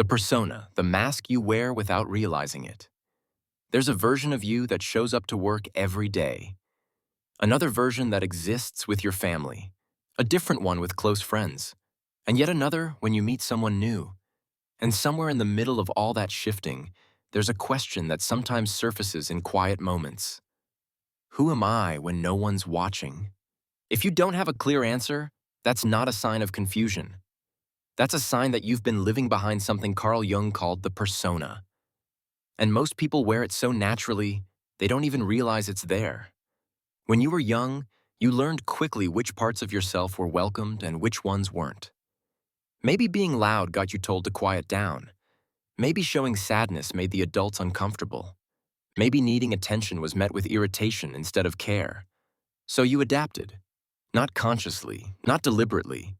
The persona, the mask you wear without realizing it. There's a version of you that shows up to work every day. Another version that exists with your family. A different one with close friends. And yet another when you meet someone new. And somewhere in the middle of all that shifting, there's a question that sometimes surfaces in quiet moments. Who am I when no one's watching? If you don't have a clear answer, that's not a sign of confusion. That's a sign that you've been living behind something Carl Jung called the persona. And most people wear it so naturally, they don't even realize it's there. When you were young, you learned quickly which parts of yourself were welcomed and which ones weren't. Maybe being loud got you told to quiet down. Maybe showing sadness made the adults uncomfortable. Maybe needing attention was met with irritation instead of care. So you adapted. Not consciously, not deliberately.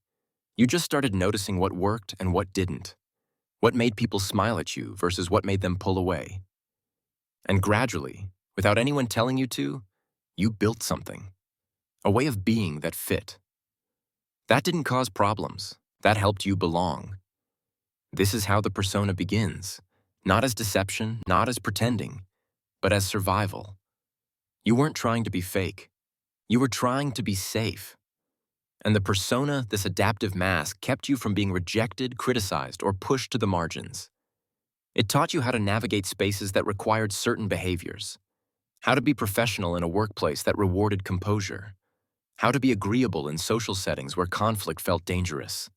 You just started noticing what worked and what didn't. What made people smile at you versus what made them pull away. And gradually, without anyone telling you to, you built something. A way of being that fit. That didn't cause problems. That helped you belong. This is how the persona begins. Not as deception, not as pretending, but as survival. You weren't trying to be fake. You were trying to be safe. And the persona, this adaptive mask, kept you from being rejected, criticized, or pushed to the margins. It taught you how to navigate spaces that required certain behaviors. How to be professional in a workplace that rewarded composure. How to be agreeable in social settings where conflict felt dangerous.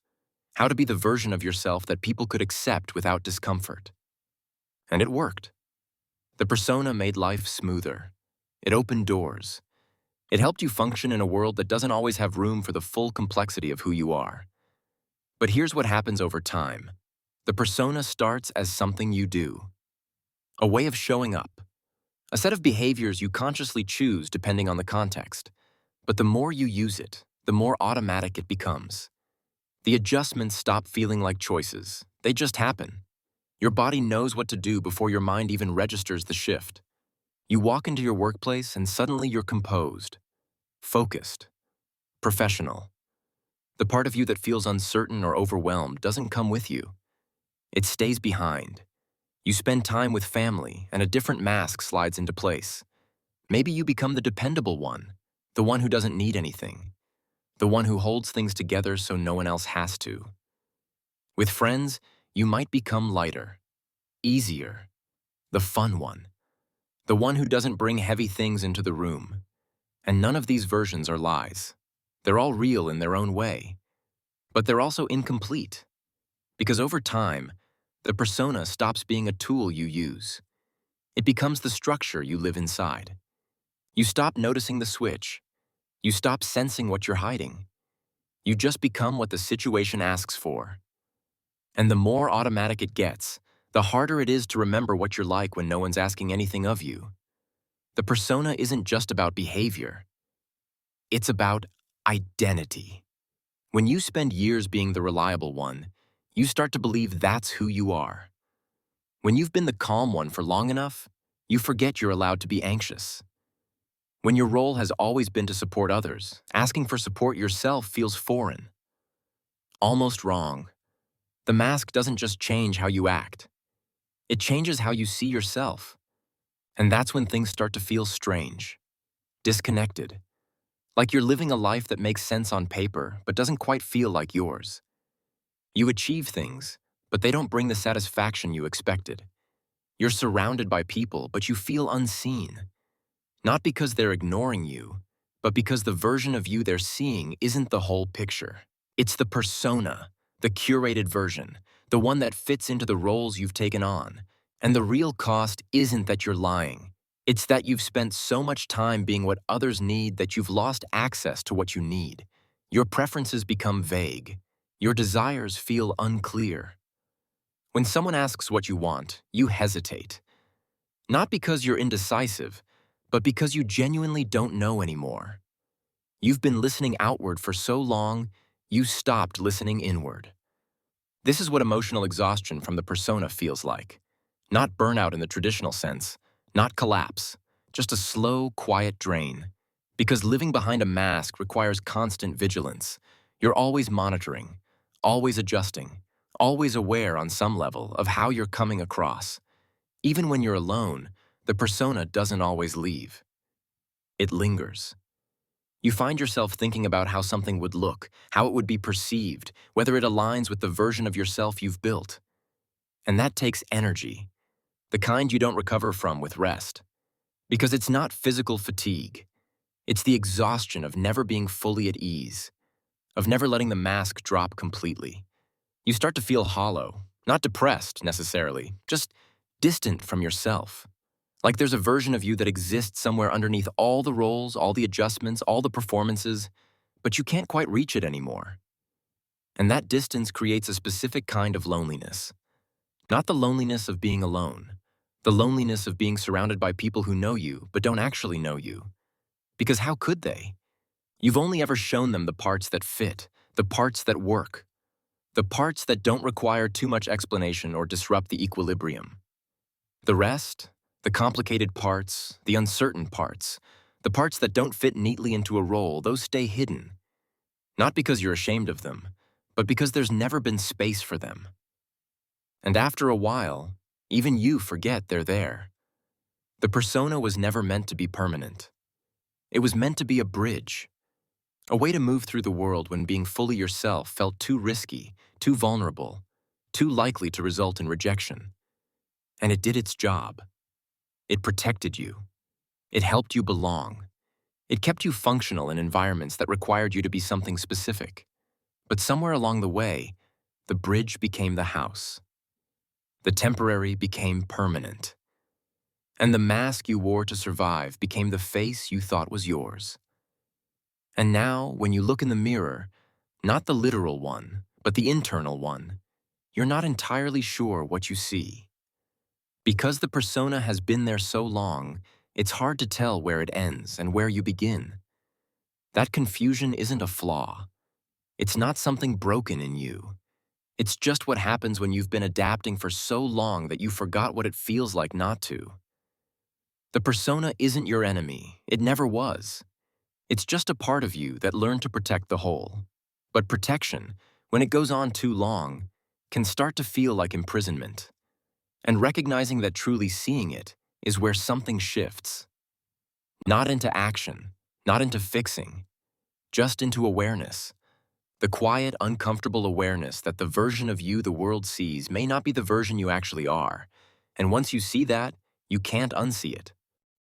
How to be the version of yourself that people could accept without discomfort. And it worked. The persona made life smoother. It opened doors. It helped you function in a world that doesn't always have room for the full complexity of who you are. But here's what happens over time. The persona starts as something you do. A way of showing up. A set of behaviors you consciously choose depending on the context. But the more you use it, the more automatic it becomes. The adjustments stop feeling like choices. They just happen. Your body knows what to do before your mind even registers the shift. You walk into your workplace and suddenly you're composed, focused, professional. The part of you that feels uncertain or overwhelmed doesn't come with you. It stays behind. You spend time with family and a different mask slides into place. Maybe you become the dependable one, the one who doesn't need anything, the one who holds things together so no one else has to. With friends, you might become lighter, easier, the fun one, the one who doesn't bring heavy things into the room. And none of these versions are lies. They're all real in their own way. But they're also incomplete. Because over time, the persona stops being a tool you use. It becomes the structure you live inside. You stop noticing the switch. You stop sensing what you're hiding. You just become what the situation asks for. And the more automatic it gets, the harder it is to remember what you're like when no one's asking anything of you. The persona isn't just about behavior. It's about identity. When you spend years being the reliable one, you start to believe that's who you are. When you've been the calm one for long enough, you forget you're allowed to be anxious. When your role has always been to support others, asking for support yourself feels foreign. Almost wrong. The mask doesn't just change how you act. It changes how you see yourself. And that's when things start to feel strange, disconnected. Like you're living a life that makes sense on paper but doesn't quite feel like yours. You achieve things, but they don't bring the satisfaction you expected. You're surrounded by people, but you feel unseen. Not because they're ignoring you, but because the version of you they're seeing isn't the whole picture. It's the persona, the curated version, the one that fits into the roles you've taken on. And the real cost isn't that you're lying. It's that you've spent so much time being what others need that you've lost access to what you need. Your preferences become vague. Your desires feel unclear. When someone asks what you want, you hesitate. Not because you're indecisive, but because you genuinely don't know anymore. You've been listening outward for so long, you stopped listening inward. This is what emotional exhaustion from the persona feels like. Not burnout in the traditional sense, not collapse, just a slow, quiet drain. Because living behind a mask requires constant vigilance. You're always monitoring, always adjusting, always aware on some level of how you're coming across. Even when you're alone, the persona doesn't always leave. It lingers. You find yourself thinking about how something would look, how it would be perceived, whether it aligns with the version of yourself you've built. And that takes energy, the kind you don't recover from with rest. Because it's not physical fatigue. It's the exhaustion of never being fully at ease, of never letting the mask drop completely. You start to feel hollow, not depressed necessarily, just distant from yourself. Like there's a version of you that exists somewhere underneath all the roles, all the adjustments, all the performances, but you can't quite reach it anymore. And that distance creates a specific kind of loneliness. Not the loneliness of being alone, the loneliness of being surrounded by people who know you but don't actually know you. Because how could they? You've only ever shown them the parts that fit, the parts that work, the parts that don't require too much explanation or disrupt the equilibrium. The rest, the complicated parts, the uncertain parts, the parts that don't fit neatly into a role, those stay hidden. Not because you're ashamed of them, but because there's never been space for them. And after a while, even you forget they're there. The persona was never meant to be permanent. It was meant to be a bridge, a way to move through the world when being fully yourself felt too risky, too vulnerable, too likely to result in rejection. And it did its job. It protected you. It helped you belong. It kept you functional in environments that required you to be something specific. But somewhere along the way, the bridge became the house. The temporary became permanent. And the mask you wore to survive became the face you thought was yours. And now, when you look in the mirror, not the literal one, but the internal one, you're not entirely sure what you see. Because the persona has been there so long, it's hard to tell where it ends and where you begin. That confusion isn't a flaw. It's not something broken in you. It's just what happens when you've been adapting for so long that you forgot what it feels like not to. The persona isn't your enemy. It never was. It's just a part of you that learned to protect the whole. But protection, when it goes on too long, can start to feel like imprisonment. And recognizing that truly seeing it is where something shifts. Not into action, not into fixing, just into awareness. The quiet, uncomfortable awareness that the version of you the world sees may not be the version you actually are. And once you see that, you can't unsee it.